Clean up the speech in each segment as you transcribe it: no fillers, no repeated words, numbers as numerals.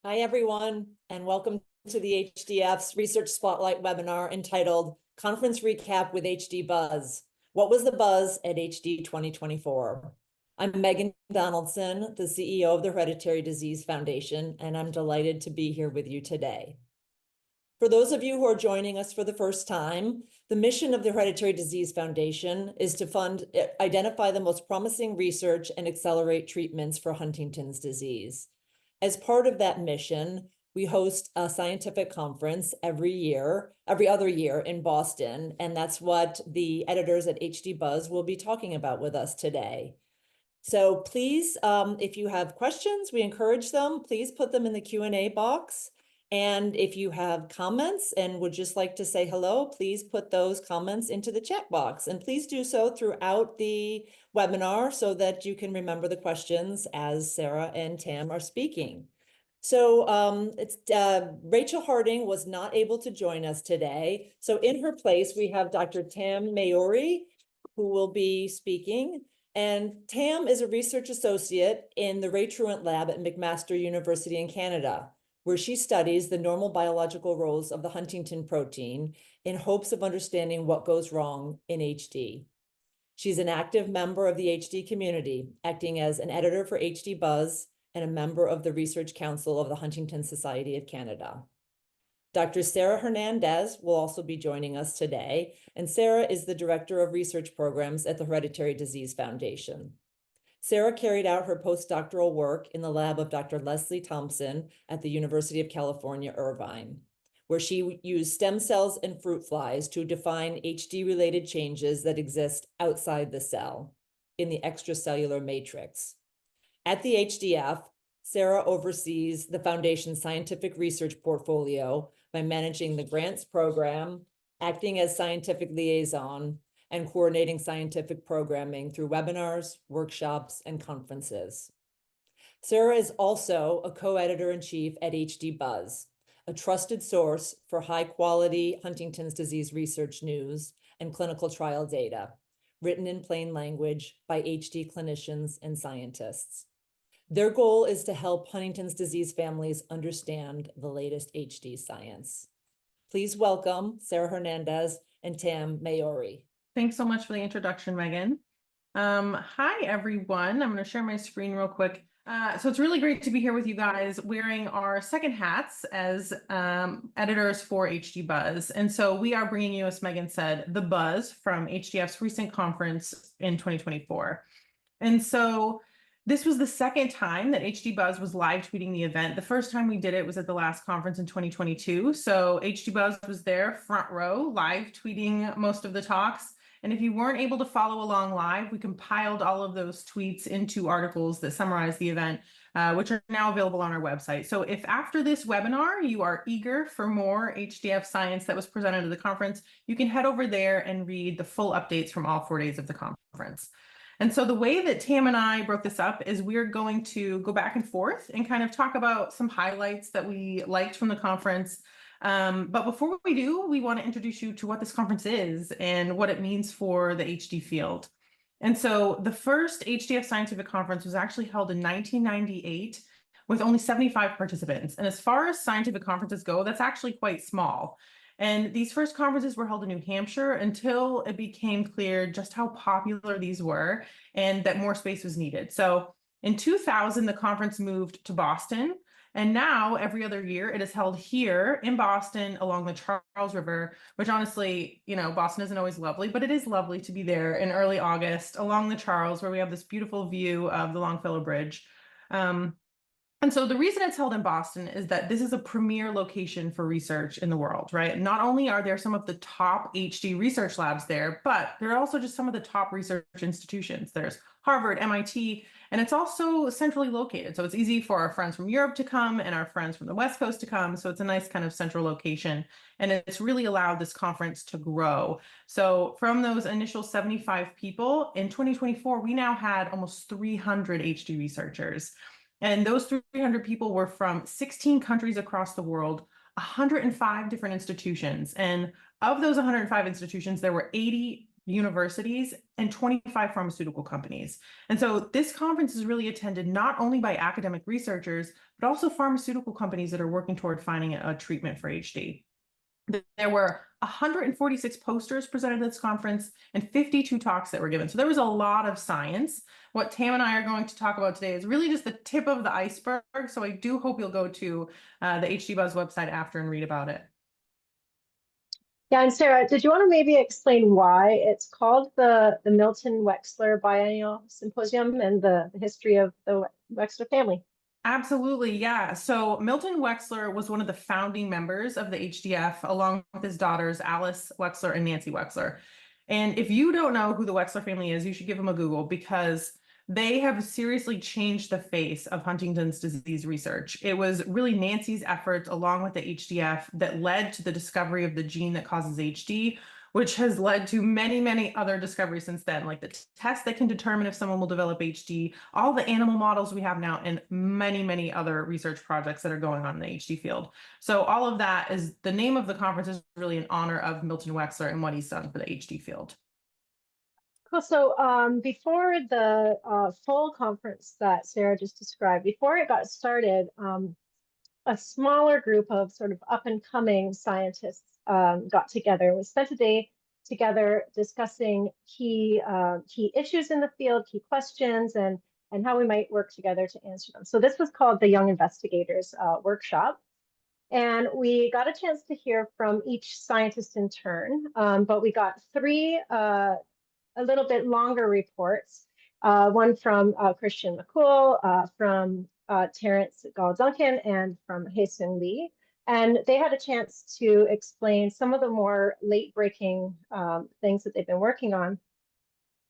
Hi, everyone, and welcome to the HDF's Research Spotlight webinar entitled Conference Recap with HDBuzz. What was the buzz at HD 2024? I'm Megan Donaldson, the CEO of the Hereditary Disease Foundation, and I'm delighted to be here with you today. For those of you who are joining us for the first time, the mission of the Hereditary Disease Foundation is to identify the most promising research and accelerate treatments for Huntington's disease. As part of that mission, we host a scientific conference every other year in Boston, and that's what the editors at HDBuzz will be talking about with us today. So please, if you have questions, we encourage them. Please put them in the Q&A box. And if you have comments and would just like to say hello, please put those comments into the chat box. And please do so throughout the webinar so that you can remember the questions as Sarah and Tam are speaking. So Rachel Harding was not able to join us today. So in her place, we have Dr. Tam Maiuri, who will be speaking. And Tam is a research associate in the Ray Truant Lab at McMaster University in Canada, where she studies the normal biological roles of the Huntington protein in hopes of understanding what goes wrong in HD. She's an active member of the HD community, acting as an editor for HDBuzz and a member of the Research Council of the Huntington Society of Canada. Dr. Sarah Hernandez will also be joining us today, and Sarah is the Director of Research Programs at the Hereditary Disease Foundation. Sarah carried out her postdoctoral work in the lab of Dr. Leslie Thompson at the University of California, Irvine, where she used stem cells and fruit flies to define HD-related changes that exist outside the cell in the extracellular matrix. At the HDF, Sarah oversees the Foundation's scientific research portfolio by managing the grants program, acting as scientific liaison, and coordinating scientific programming through webinars, workshops, and conferences. Sarah is also a co-editor-in-chief at HDBuzz, a trusted source for high-quality Huntington's disease research news and clinical trial data, written in plain language by HD clinicians and scientists. Their goal is to help Huntington's disease families understand the latest HD science. Please welcome Sarah Hernandez and Tam Maiuri. Thanks so much for the introduction, Megan. Hi, everyone. I'm going to share my screen real quick. So it's really great to be here with you guys wearing our second hats as editors for HDBuzz. And so we are bringing you, as Megan said, the buzz from HDF's recent conference in 2024. And so this was the second time that HDBuzz was live tweeting the event. The first time we did it was at the last conference in 2022. So HDBuzz was there front row, live tweeting most of the talks. And if you weren't able to follow along live, we compiled all of those tweets into articles that summarize the event, which are now available on our website. So if after this webinar, you are eager for more HDF science that was presented at the conference, you can head over there and read the full updates from all 4 days of the conference. And so the way that Tam and I broke this up is we're going to go back and forth and kind of talk about some highlights that we liked from the conference. But before we do, we want to introduce you to what this conference is and what it means for the HD field. And so the first HDF scientific conference was actually held in 1998 with only 75 participants. And as far as scientific conferences go, that's actually quite small. And these first conferences were held in New Hampshire until it became clear just how popular these were and that more space was needed. So in 2000, the conference moved to Boston. And now every other year it is held here in Boston along the Charles River, which honestly, Boston isn't always lovely, but it is lovely to be there in early August along the Charles, where we have this beautiful view of the Longfellow Bridge. And so the reason it's held in Boston is that this is a premier location for research in the world, right? Not only are there some of the top HD research labs there, but there are also just some of the top research institutions. There's Harvard, MIT, and it's also centrally located. So it's easy for our friends from Europe to come and our friends from the West Coast to come. So it's a nice kind of central location. And it's really allowed this conference to grow. So from those initial 75 people, in 2024, we now had almost 300 HD researchers. And those 300 people were from 16 countries across the world, 105 different institutions. And of those 105 institutions, there were 80 universities, and 25 pharmaceutical companies. And so this conference is really attended not only by academic researchers, but also pharmaceutical companies that are working toward finding a treatment for HD. There were 146 posters presented at this conference and 52 talks that were given. So there was a lot of science. What Tam and I are going to talk about today is really just the tip of the iceberg. So I do hope you'll go to the HDBuzz website after and read about it. Yeah, and Sarah, did you want to maybe explain why it's called the Milton Wexler Biennial Symposium and the history of the Wexler family? Absolutely, yeah. So Milton Wexler was one of the founding members of the HDF, along with his daughters, Alice Wexler and Nancy Wexler. And if you don't know who the Wexler family is, you should give them a Google, because they have seriously changed the face of Huntington's disease research. It was really Nancy's efforts, along with the HDF, that led to the discovery of the gene that causes HD, which has led to many, many other discoveries since then, like the test that can determine if someone will develop HD, all the animal models we have now, and many, many other research projects that are going on in the HD field. So all of that is, the name of the conference is really in honor of Milton Wexler and what he's done for the HD field. Cool. So before the full conference that Sarah just described, before it got started, a smaller group of sort of up and coming scientists got together. We spent a day together discussing key issues in the field, key questions, and how we might work together to answer them. So this was called the Young Investigators Workshop. And we got a chance to hear from each scientist in turn, but we got three a little bit longer reports, one from Christian McCool, from Terrence Gall-Duncan, and from Hae-Sung Lee. And they had a chance to explain some of the more late-breaking things that they've been working on.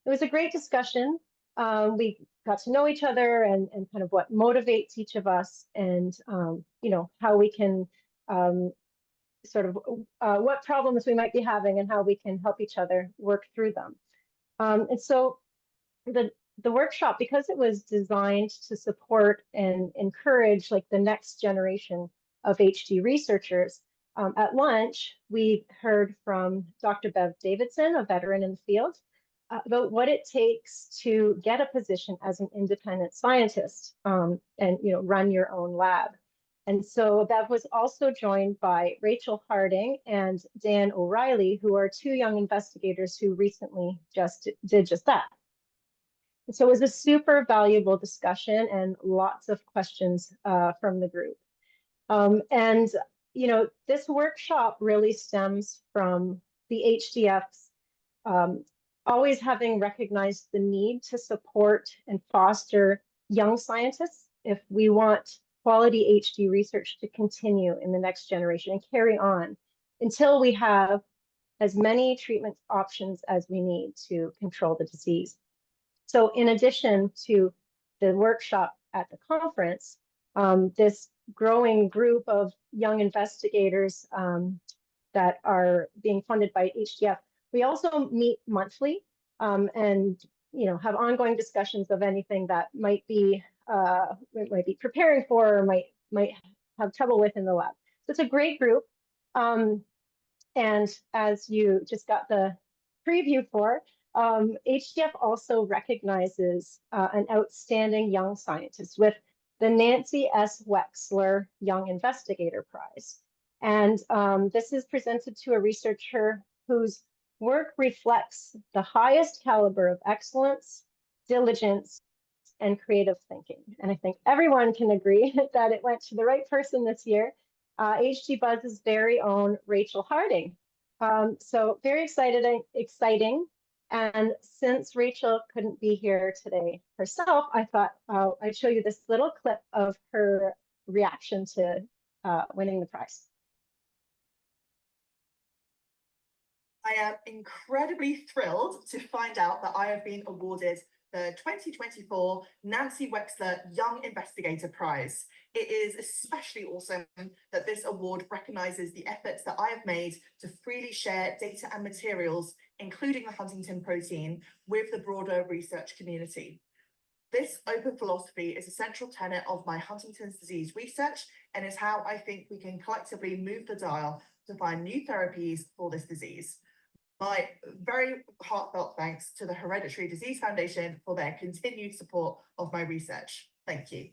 It was a great discussion. We got to know each other and kind of what motivates each of us, and you know, how we can sort of what problems we might be having and how we can help each other work through them. And so the workshop, because it was designed to support and encourage like the next generation of HD researchers, at lunch, we heard from Dr. Bev Davidson, a veteran in the field, about what it takes to get a position as an independent scientist, and run your own lab. And so Bev was also joined by Rachel Harding and Dan O'Reilly, who are two young investigators who recently did just that. And so it was a super valuable discussion and lots of questions from the group. And this workshop really stems from the HDF's always having recognized the need to support and foster young scientists if we want quality HD research to continue in the next generation and carry on until we have as many treatment options as we need to control the disease. So in addition to the workshop at the conference, this growing group of young investigators that are being funded by HDF, we also meet monthly and have ongoing discussions of anything that might be preparing for or might have trouble with in the lab. So it's a great group. And as you just got the preview for, HDF also recognizes an outstanding young scientist with the Nancy S. Wexler Young Investigator Prize. And this is presented to a researcher whose work reflects the highest caliber of excellence, diligence, and creative thinking. And I think everyone can agree that it went to the right person this year, HDBuzz's very own Rachel Harding. So very exciting. And since Rachel couldn't be here today herself, I thought I'd show you this little clip of her reaction to winning the prize. I am incredibly thrilled to find out that I have been awarded the 2024 Nancy Wexler Young Investigator Prize. It is especially awesome that this award recognizes the efforts that I have made to freely share data and materials, including the Huntington protein, with the broader research community. This open philosophy is a central tenet of my Huntington's disease research and is how I think we can collectively move the dial to find new therapies for this disease. my very heartfelt thanks to the Hereditary Disease Foundation for their continued support of my research. Thank you.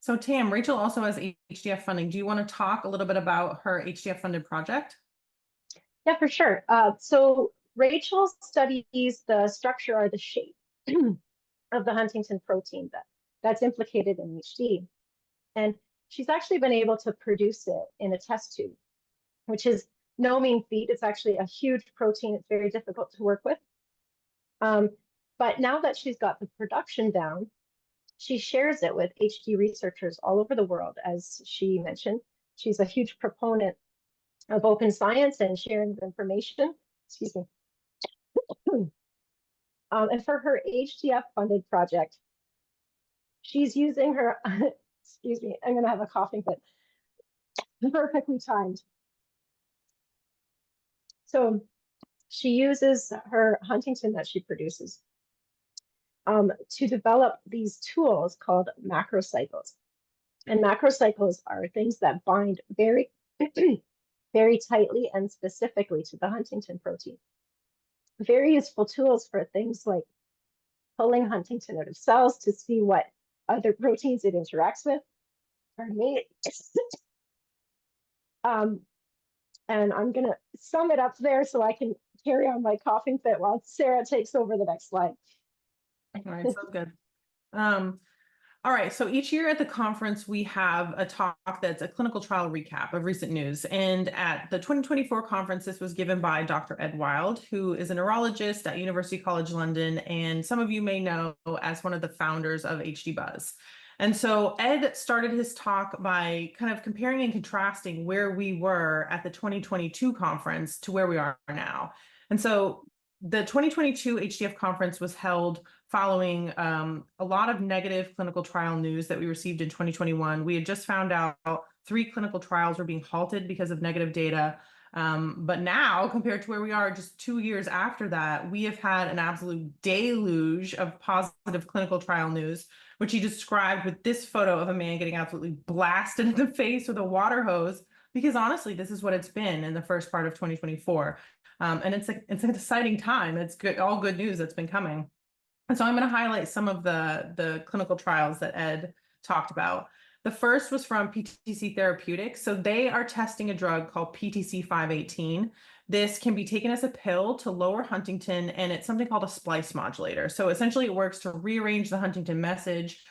So Tam, Rachel also has HDF funding. Do you want to talk a little bit about her HDF funded project? Yeah, for sure. So Rachel studies the structure or the shape of the Huntington protein that's implicated in HD. And she's actually been able to produce it in a test tube, which is no mean feat. It's actually a huge protein. It's very difficult to work with. But now that she's got the production down, she shares it with HD researchers all over the world. As she mentioned, she's a huge proponent of open science and sharing of information. Excuse me. And for her HDF funded project, she's using her, excuse me, I'm going to have a coughing fit, perfectly timed. So she uses her Huntington that she produces to develop these tools called macrocycles. And macrocycles are things that bind very, very tightly and specifically to the Huntington protein. Very useful tools for things like pulling Huntington out of cells to see what other proteins it interacts with. Pardon me. And I'm going to sum it up there so I can carry on my coughing fit while Sarah takes over the next slide. All right, sounds good. All right, so each year at the conference, we have a talk that's a clinical trial recap of recent news. And at the 2024 conference, this was given by Dr. Ed Wild, who is a neurologist at University College London, and some of you may know as one of the founders of HDBuzz. And so Ed started his talk by kind of comparing and contrasting where we were at the 2022 conference to where we are now. And so the 2022 HDF conference was held following a lot of negative clinical trial news that we received in 2021. We had just found out 3 clinical trials were being halted because of negative data. But now, compared to where we are just 2 years after that, we have had an absolute deluge of positive clinical trial news, which he described with this photo of a man getting absolutely blasted in the face with a water hose, because honestly, this is what it's been in the first part of 2024. And it's an exciting time. It's good, all good news that's been coming. And so I'm going to highlight some of the clinical trials that Ed talked about. The first was from PTC Therapeutics. So they are testing a drug called PTC 518. This can be taken as a pill to lower Huntington, and it's something called a splice modulator. So essentially it works to rearrange the Huntington message.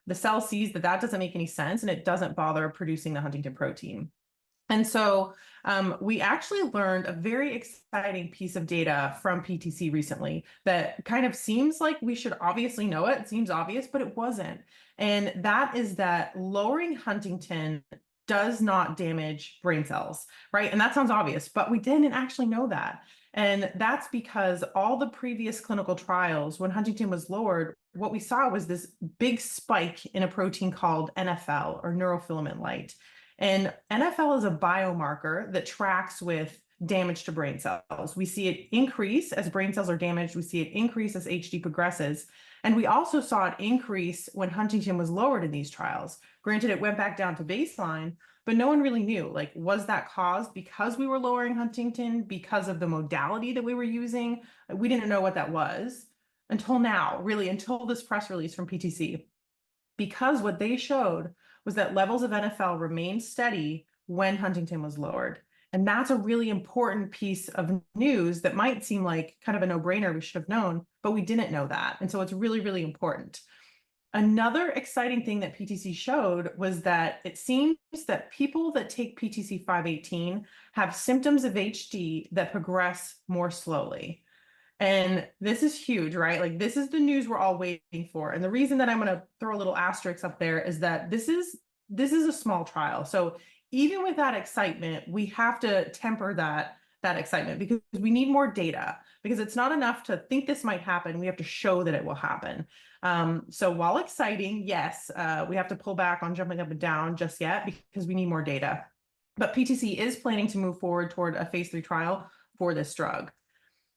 The cell sees that that doesn't make any sense, and it doesn't bother producing the Huntington protein. And so we actually learned a very exciting piece of data from PTC recently that kind of seems like we should obviously know it. It seems obvious, but it wasn't. And that is that lowering Huntington does not damage brain cells, right? And that sounds obvious, but we didn't actually know that. And that's because all the previous clinical trials, when Huntington was lowered, what we saw was this big spike in a protein called NFL, or neurofilament light. And NFL is a biomarker that tracks with damage to brain cells. We see it increase as brain cells are damaged. We see it increase as HD progresses. And we also saw it increase when Huntington was lowered in these trials. Granted, it went back down to baseline, but no one really knew, like, was that caused because we were lowering Huntington, because of the modality that we were using? We didn't know what that was until now, really, until this press release from PTC. Because what they showed was that levels of NFL remained steady when Huntington was lowered. And that's a really important piece of news that might seem like kind of a no-brainer, we should have known, but we didn't know that. And so it's really, really important. Another exciting thing that PTC showed was that it seems that people that take PTC 518 have symptoms of HD that progress more slowly. And this is huge, right? Like, this is the news we're all waiting for. And the reason that I'm going to throw a little asterisk up there is that this is a small trial. So even with that excitement, we have to temper that excitement, because we need more data, because it's not enough to think this might happen. We have to show that it will happen. So while exciting, yes, we have to pull back on jumping up and down just yet, because we need more data. But PTC is planning to move forward toward a phase 3 trial for this drug.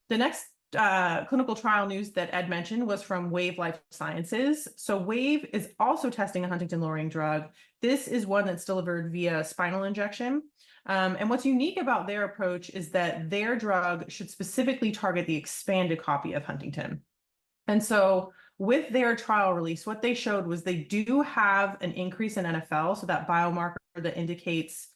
The next clinical trial news that Ed mentioned was from Wave Life Sciences. So Wave is also testing a Huntington lowering drug. This is one that's delivered via spinal injection. And what's unique about their approach is that their drug should specifically target the expanded copy of Huntington. And so with their trial release, what they showed was they do have an increase in NFL, so that biomarker that indicates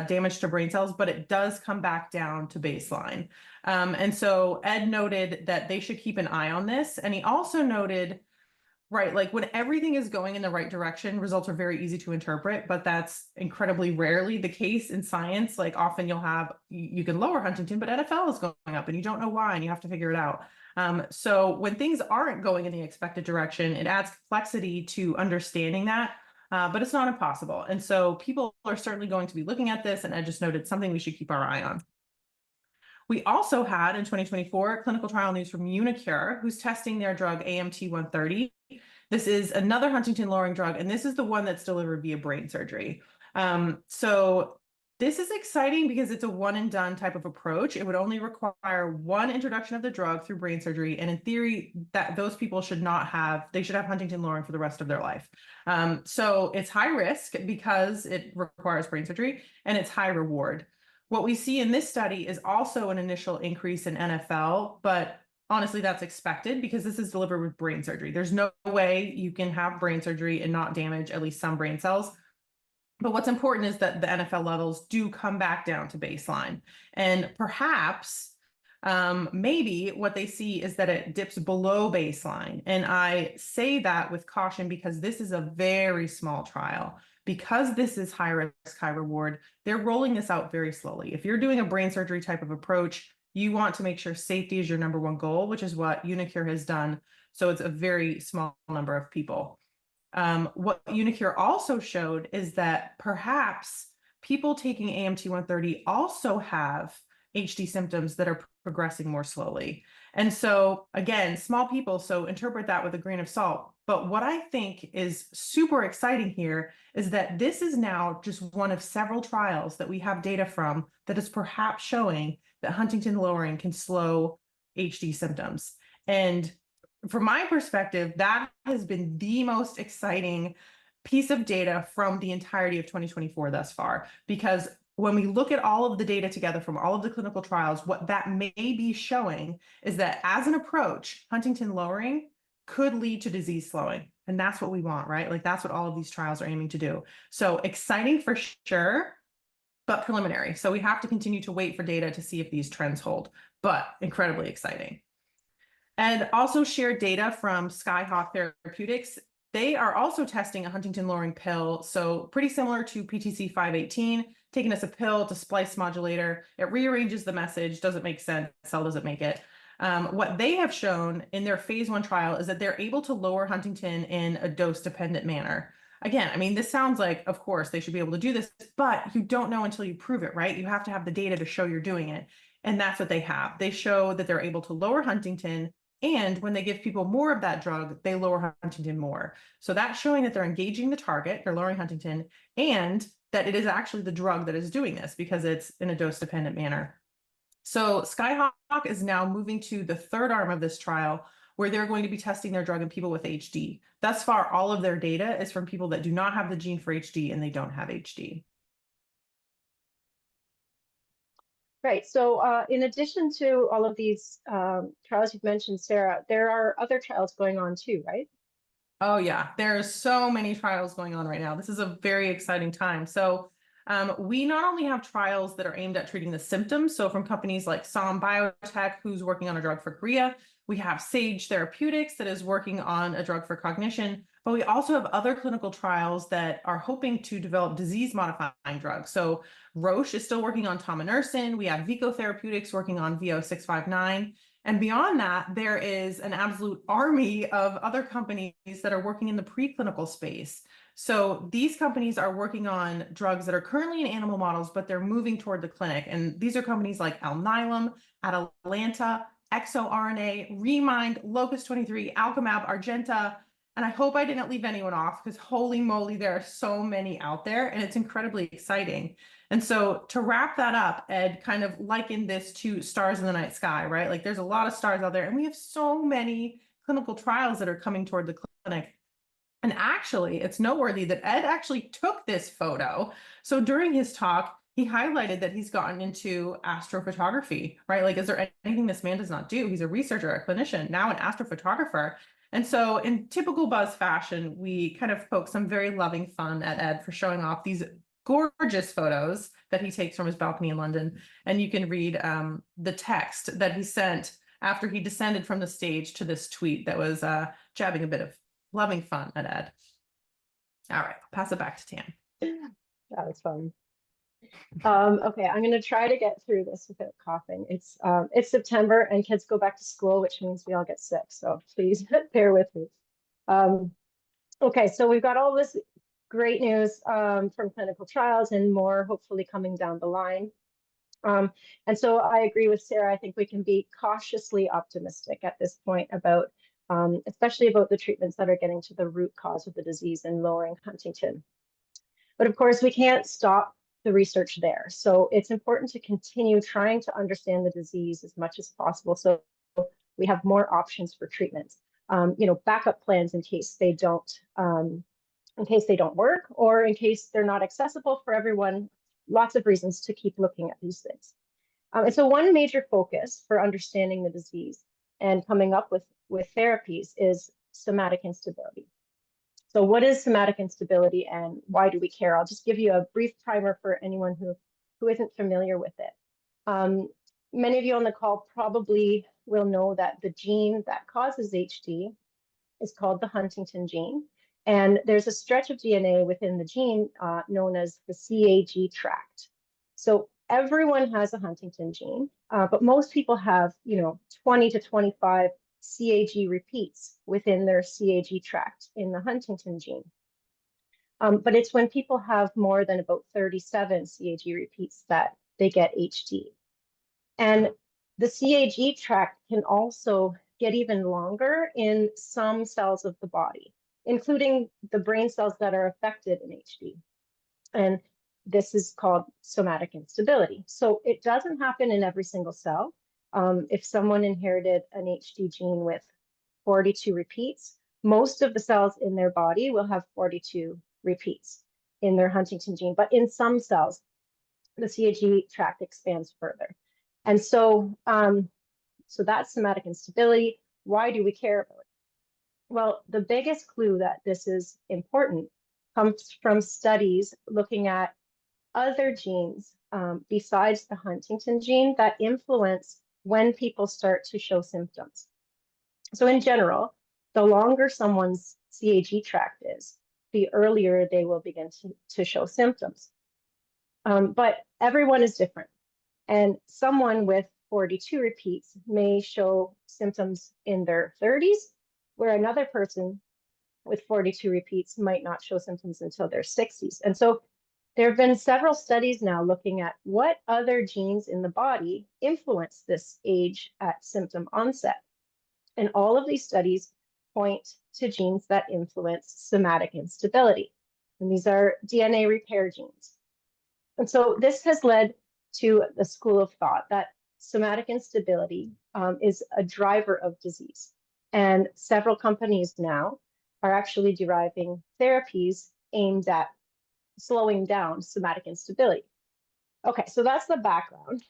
damage to brain cells, but it does come back down to baseline. And so Ed noted that they should keep an eye on this. And he also noted, right, like when everything is going in the right direction, results are very easy to interpret, but that's incredibly rarely the case in science. Like often you can lower Huntington, but NFL is going up and you don't know why, and you have to figure it out. So when things aren't going in the expected direction, it adds complexity to understanding that, but it's not impossible. And so people are certainly going to be looking at this, and I just noted something we should keep our eye on. We also had in 2024 clinical trial news from Unicure, who's testing their drug AMT-130. This is another Huntington lowering drug, and this is the one that's delivered via brain surgery. So this is exciting because it's a one and done type of approach. It would only require one introduction of the drug through brain surgery. And in theory, that those people should have Huntington lowering for the rest of their life. So it's high risk because it requires brain surgery, and it's high reward. What we see in this study is also an initial increase in NFL, but honestly, that's expected because this is delivered with brain surgery. There's no way you can have brain surgery and not damage at least some brain cells. But what's important is that the NFL levels do come back down to baseline. And perhaps, maybe what they see is that it dips below baseline. And I say that with caution because this is a very small trial. Because this is high risk, high reward, they're rolling this out very slowly. If you're doing a brain surgery type of approach, you want to make sure safety is your number one goal, which is what Unicure has done. So it's a very small number of people. What Unicure also showed is that perhaps people taking AMT-130 also have HD symptoms that are progressing more slowly. And so again, small people, so interpret that with a grain of salt. But what I think is super exciting here is that this is now just one of several trials that we have data from that is perhaps showing that Huntington lowering can slow HD symptoms. And from my perspective, that has been the most exciting piece of data from the entirety of 2024 thus far, because when we look at all of the data together from all of the clinical trials, what that may be showing is that as an approach, Huntington lowering could lead to disease slowing. And that's what we want, right? Like that's what all of these trials are aiming to do. So exciting for sure, but preliminary. So we have to continue to wait for data to see if these trends hold, but incredibly exciting. And also shared data from Skyhawk Therapeutics. They are also testing a Huntington lowering pill. So pretty similar to PTC 518, taking as a pill to splice modulator. It rearranges the message, doesn't make sense, cell doesn't make it. What they have shown in their phase 1 trial is that they're able to lower Huntington in a dose-dependent manner. Again, I mean, this sounds like, of course, they should be able to do this, but you don't know until you prove it, right? You have to have the data to show you're doing it. And that's what they have. They show that they're able to lower Huntington, and when they give people more of that drug, they lower Huntington more. So that's showing that they're engaging the target, they're lowering Huntington, and that it is actually the drug that is doing this because it's in a dose-dependent manner. So Skyhawk is now moving to the third arm of this trial, where they're going to be testing their drug in people with HD. Thus far, all of their data is from people that do not have the gene for HD and they don't have HD. Right. So in addition to all of these trials you've mentioned, Sarah, there are other trials going on too, right? Oh yeah, there's so many trials going on right now. This is a very exciting time. So we not only have trials that are aimed at treating the symptoms, so from companies like Som Biotech, who's working on a drug for chorea, we have Sage Therapeutics that is working on a drug for cognition, but we also have other clinical trials that are hoping to develop disease-modifying drugs. So Roche is still working on tominersen. We have Vico Therapeutics working on VO659. And beyond that, there is an absolute army of other companies that are working in the preclinical space. So these companies are working on drugs that are currently in animal models, but they're moving toward the clinic. And these are companies like Alnylam, Atalanta, ExoRNA, Remind, Locus 23, Alchemab, Argenta, And I hope I didn't leave anyone off because holy moly, there are so many out there and it's incredibly exciting. And so to wrap that up, Ed kind of likened this to stars in the night sky, right? Like there's a lot of stars out there and we have so many clinical trials that are coming toward the clinic. And actually, it's noteworthy that Ed actually took this photo. So during his talk, he highlighted that he's gotten into astrophotography, right? Like, is there anything this man does not do? He's a researcher, a clinician, now an astrophotographer. And so in typical Buzz fashion, we kind of poke some very loving fun at Ed for showing off these gorgeous photos that he takes from his balcony in London. And you can read the text that he sent after he descended from the stage to this tweet that was jabbing a bit of loving fun at Ed. All right, I'll pass it back to Tam. That was fun. Okay, I'm going to try to get through this without coughing. It's September and kids go back to school, which means we all get sick. So please bear with me. Okay, so we've got all this great news from clinical trials and more hopefully coming down the line. And so I agree with Sarah. I think we can be cautiously optimistic at this point about especially about the treatments that are getting to the root cause of the disease and lowering Huntington. But of course, we can't stop the research there. So it's important to continue trying to understand the disease as much as possible so we have more options for treatments. Backup plans in case they don't work or in case they're not accessible for everyone. Lots of reasons to keep looking at these things. And so one major focus for understanding the disease and coming up with therapies is somatic instability. So what is somatic instability and why do we care? I'll just give you a brief primer for anyone who isn't familiar with it. Many of you on the call probably will know that the gene that causes HD is called the Huntington gene. And there's a stretch of DNA within the gene known as the CAG tract. So everyone has a Huntington gene, but most people have, 20 to 25 CAG repeats within their CAG tract in the Huntington gene. But it's when people have more than about 37 CAG repeats that they get HD. And the CAG tract can also get even longer in some cells of the body, including the brain cells that are affected in HD. And this is called somatic instability. So it doesn't happen in every single cell. If someone inherited an HD gene with 42 repeats, most of the cells in their body will have 42 repeats in their Huntington gene. But in some cells, the CAG tract expands further. And so, so that's somatic instability. Why do we care about it? Well, the biggest clue that this is important comes from studies looking at other genes besides the Huntington gene that influence when people start to show symptoms. So in general, the longer someone's CAG tract is, the earlier they will begin to show symptoms. But everyone is different. And someone with 42 repeats may show symptoms in their 30s, where another person with 42 repeats might not show symptoms until their 60s. And so there have been several studies now looking at what other genes in the body influence this age at symptom onset. And all of these studies point to genes that influence somatic instability. And these are DNA repair genes. And so this has led to the school of thought that somatic instability is a driver of disease. And several companies now are actually deriving therapies aimed at slowing down somatic instability. Okay, so that's the background.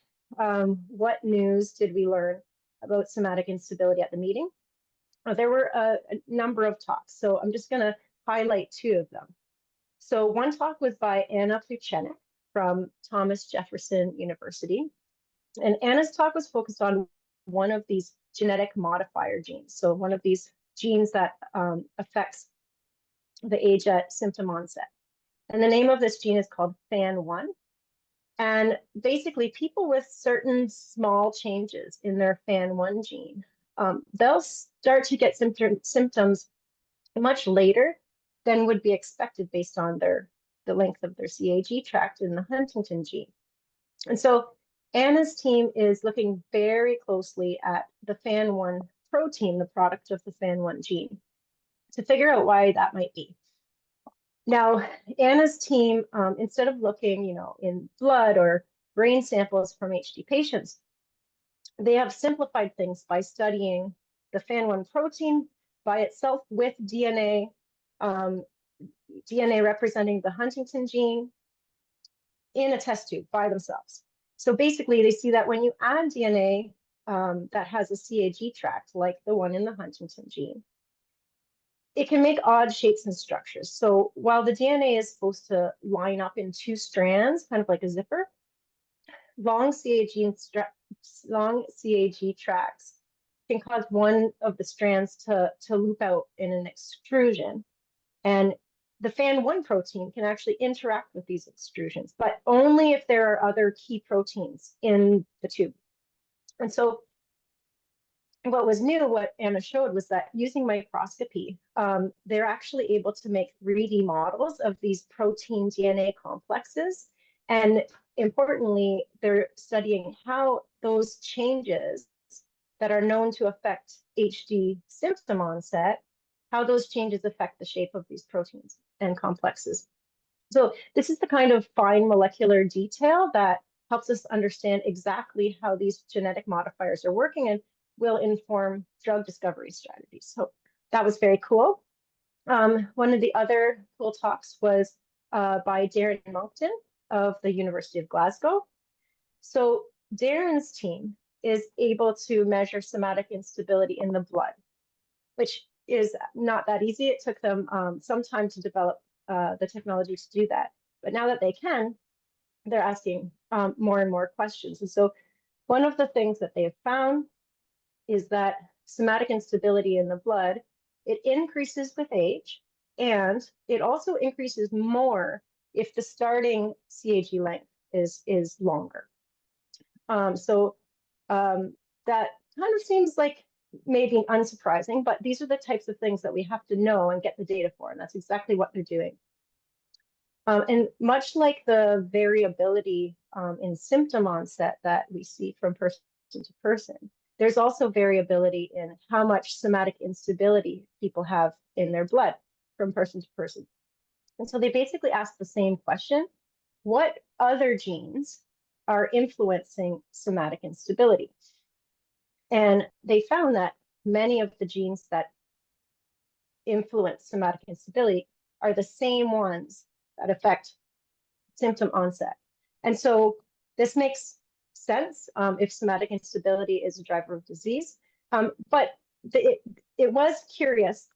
What news did we learn about somatic instability at the meeting? There were a number of talks, so I'm just going to highlight two of them. So one talk was by Anna Pluchenik from Thomas Jefferson University. And Anna's talk was focused on one of these genetic modifier genes. So one of these genes that affects the age at symptom onset. And the name of this gene is called FAN1. And basically, people with certain small changes in their FAN1 gene, they'll start to get symptoms much later than would be expected based on the length of their CAG tract in the Huntington gene. And so Anna's team is looking very closely at the FAN1 protein, the product of the FAN1 gene. to figure out why that might be. Now, Anna's team, instead of looking, in blood or brain samples from HD patients, they have simplified things by studying the FAN1 protein by itself with DNA, DNA representing the Huntington gene in a test tube by themselves. So basically, they see that when you add DNA that has a CAG tract, like the one in the Huntington gene, it can make odd shapes and structures. So while the DNA is supposed to line up in two strands, kind of like a zipper, long CAG tracts can cause one of the strands to loop out in an extrusion. And the FAN1 protein can actually interact with these extrusions, but only if there are other key proteins in the tube. And so what was new, what Anna showed, was that using microscopy, they're actually able to make 3D models of these protein DNA complexes. And importantly, they're studying how those changes that are known to affect HD symptom onset, how those changes affect the shape of these proteins and complexes. So this is the kind of fine molecular detail that helps us understand exactly how these genetic modifiers are working and will inform drug discovery strategies. So that was very cool. One of the other cool talks was by Darren Monkton of the University of Glasgow. So Darren's team is able to measure somatic instability in the blood, which is not that easy. It took them some time to develop the technology to do that. But now that they can, they're asking more and more questions. And so one of the things that they have found is that somatic instability in the blood, it increases with age, and it also increases more if the starting CAG length is longer. That kind of seems like maybe unsurprising, but these are the types of things that we have to know and get the data for, and that's exactly what they're doing. And much like the variability in symptom onset that we see from person to person, there's also variability in how much somatic instability people have in their blood from person to person. And so they basically ask the same question: what other genes are influencing somatic instability? And they found that many of the genes that influence somatic instability are the same ones that affect symptom onset. And so this makes sense if somatic instability is a driver of disease. But it was curious.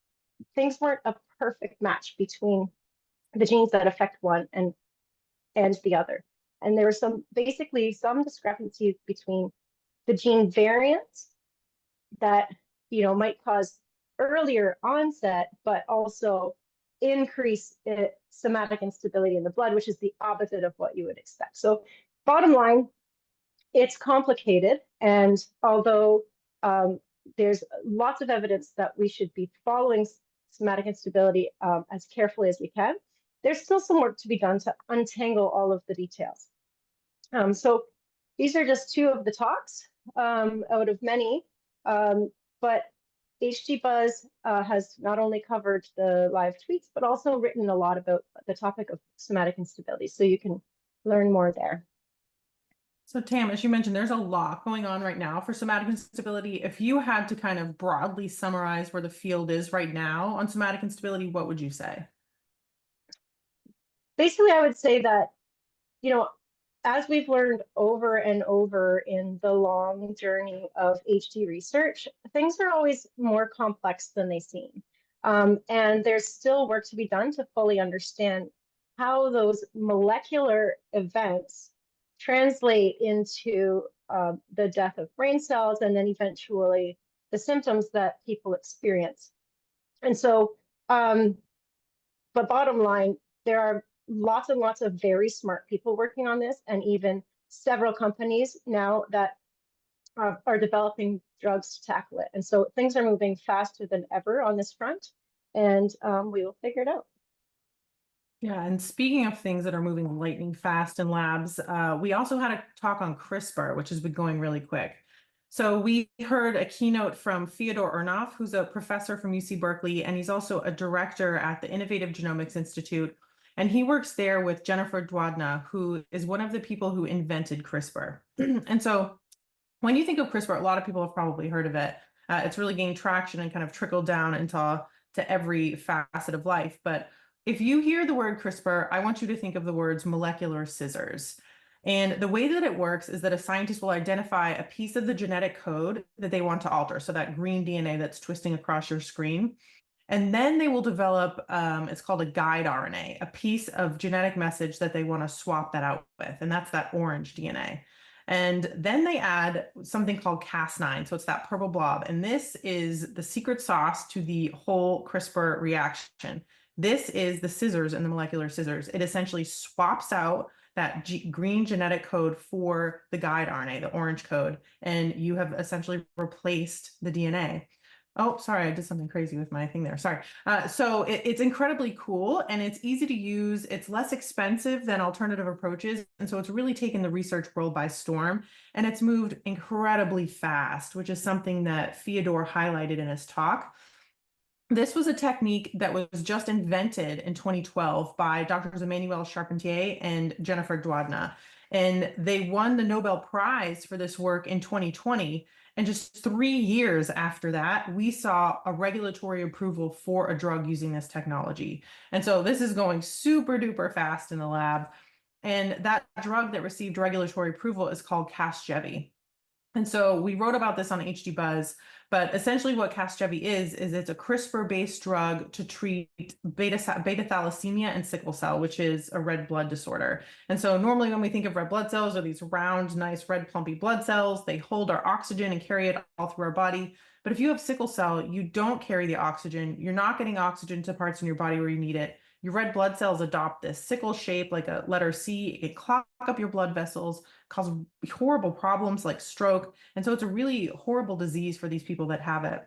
Things weren't a perfect match between the genes that affect one and the other. And there were basically some discrepancies between the gene variants that might cause earlier onset, but also increase somatic instability in the blood, which is the opposite of what you would expect. So bottom line, it's complicated. And although there's lots of evidence that we should be following somatic instability as carefully as we can, there's still some work to be done to untangle all of the details. So these are just two of the talks out of many, but HDBuzz has not only covered the live tweets, but also written a lot about the topic of somatic instability. So you can learn more there. So Tam, as you mentioned, there's a lot going on right now for somatic instability. If you had to kind of broadly summarize where the field is right now on somatic instability, what would you say? Basically, I would say that, as we've learned over and over in the long journey of HD research, things are always more complex than they seem. And there's still work to be done to fully understand how those molecular events translate into the death of brain cells and then eventually the symptoms that people experience. And so, but bottom line, there are lots and lots of very smart people working on this, and even several companies now that are developing drugs to tackle it. And so things are moving faster than ever on this front, and we will figure it out. Yeah, and speaking of things that are moving lightning fast in labs, we also had a talk on CRISPR, which has been going really quick. So we heard a keynote from Fyodor Urnov, who's a professor from UC Berkeley, and he's also a director at the Innovative Genomics Institute. And he works there with Jennifer Doudna, who is one of the people who invented CRISPR. And so when you think of CRISPR, a lot of people have probably heard of it. It's really gained traction and kind of trickled down into every facet of life. But if you hear the word CRISPR, I want you to think of the words molecular scissors. And the way that it works is that a scientist will identify a piece of the genetic code that they want to alter. So that green DNA that's twisting across your screen. And then they will develop, it's called a guide RNA, a piece of genetic message that they want to swap that out with. And that's that orange DNA. And then they add something called Cas9. So it's that purple blob. And this is the secret sauce to the whole CRISPR reaction. This is the scissors in the molecular scissors. It essentially swaps out that green genetic code for the guide RNA, the orange code, and you have essentially replaced the DNA. Oh, sorry, I did something crazy with my thing there. Sorry. So it's incredibly cool and it's easy to use. It's less expensive than alternative approaches. And so it's really taken the research world by storm and it's moved incredibly fast, which is something that Fyodor highlighted in his talk. This was a technique that was just invented in 2012 by Drs. Emmanuelle Charpentier and Jennifer Doudna. And they won the Nobel Prize for this work in 2020. And just 3 years after that, we saw a regulatory approval for a drug using this technology. And so this is going super duper fast in the lab. And that drug that received regulatory approval is called Casgevy. And so we wrote about this on HDBuzz, but essentially what Casgevy is it's a CRISPR-based drug to treat beta thalassemia and sickle cell, which is a red blood disorder. And so normally when we think of red blood cells are these round, nice red plumpy blood cells. They hold our oxygen and carry it all through our body. But if you have sickle cell, you don't carry the oxygen. You're not getting oxygen to parts in your body where you need it. Your red blood cells adopt this sickle shape like a letter C. It can clog up your blood vessels, cause horrible problems like stroke. And so it's a really horrible disease for these people that have it.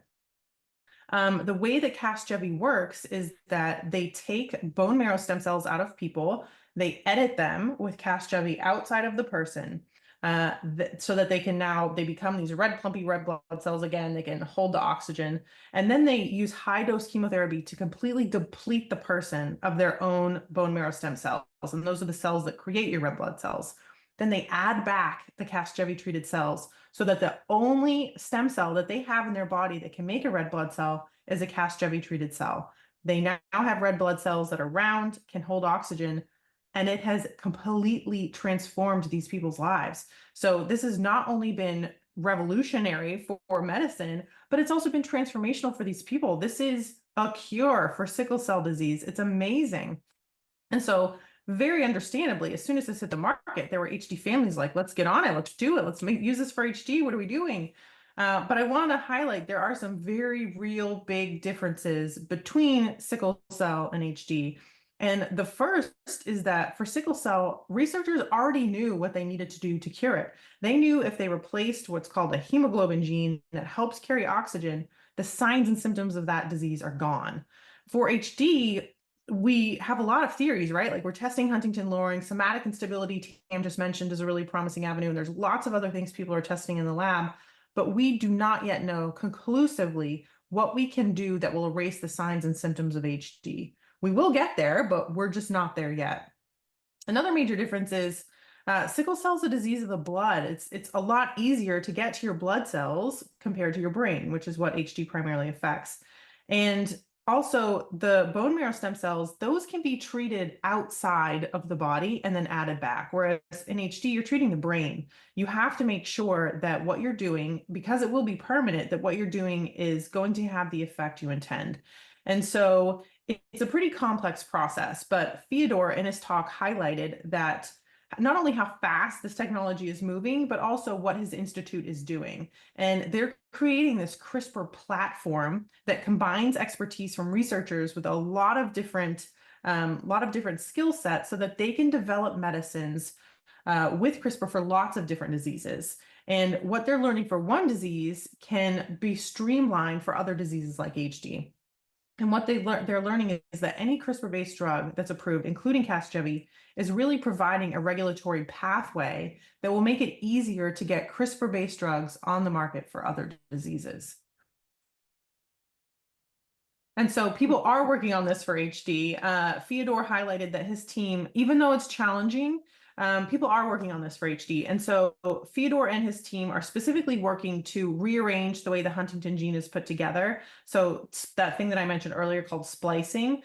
The way that Casgevy works is that they take bone marrow stem cells out of people, they edit them with Casgevy outside of the person. So that they become these red plumpy red blood cells again. They can hold the oxygen, and then they use high dose chemotherapy to completely deplete the person of their own bone marrow stem cells, and those are the cells that create your red blood cells. Then they add back the Casgevy treated cells so that the only stem cell that they have in their body that can make a red blood cell is a Casgevy treated cell. They now have red blood cells that are round, can hold oxygen, and it has completely transformed these people's lives. So this has not only been revolutionary for medicine, but it's also been transformational for these people. This is a cure for sickle cell disease. It's amazing. And so very understandably, as soon as this hit the market, there were HD families like, let's get on it. Let's do it. Let's use this for HD. What are we doing? But I want to highlight there are some very real big differences between sickle cell and HD. And the first is that for sickle cell, researchers already knew what they needed to do to cure it. They knew if they replaced what's called a hemoglobin gene that helps carry oxygen, the signs and symptoms of that disease are gone. For HD, we have a lot of theories, right? Like we're testing Huntington lowering, somatic instability, Tam just mentioned, is a really promising avenue. And there's lots of other things people are testing in the lab, but we do not yet know conclusively what we can do that will erase the signs and symptoms of HD. We will get there, but we're just not there yet. Another major difference is sickle cell is a disease of the blood. It's a lot easier to get to your blood cells compared to your brain, which is what HD primarily affects. And also the bone marrow stem cells, those can be treated outside of the body and then added back. Whereas in HD, you're treating the brain. You have to make sure that what you're doing, because it will be permanent, that what you're doing is going to have the effect you intend. And so it's a pretty complex process, but Fyodor in his talk highlighted that not only how fast this technology is moving, but also what his institute is doing. And they're creating this CRISPR platform that combines expertise from researchers with a lot of different skill sets so that they can develop medicines with CRISPR for lots of different diseases. And what they're learning for one disease can be streamlined for other diseases like HD. And what they're learning is that any CRISPR-based drug that's approved, including Casgevy, is really providing a regulatory pathway that will make it easier to get CRISPR-based drugs on the market for other diseases. And so people are working on this for HD. Fyodor highlighted that his team, even though it's challenging, people are working on this for HD. And so Fyodor and his team are specifically working to rearrange the way the Huntington gene is put together. So that thing that I mentioned earlier called splicing,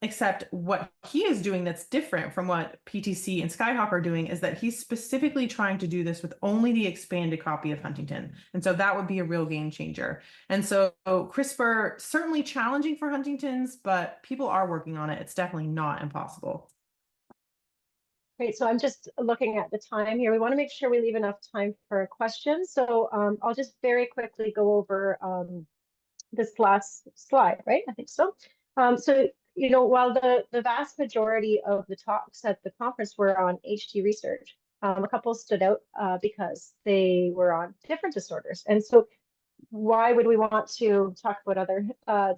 except what he is doing that's different from what PTC and Skyhawk are doing is that he's specifically trying to do this with only the expanded copy of Huntington. And so that would be a real game changer. And so CRISPR, certainly challenging for Huntington's, but people are working on it. It's definitely not impossible. Great, so I'm just looking at the time here. We want to make sure we leave enough time for questions. So I'll just very quickly go over this last slide, right? I think so. So, you know, while the vast majority of the talks at the conference were on HD research, a couple stood out because they were on different disorders. And so why would we want to talk about other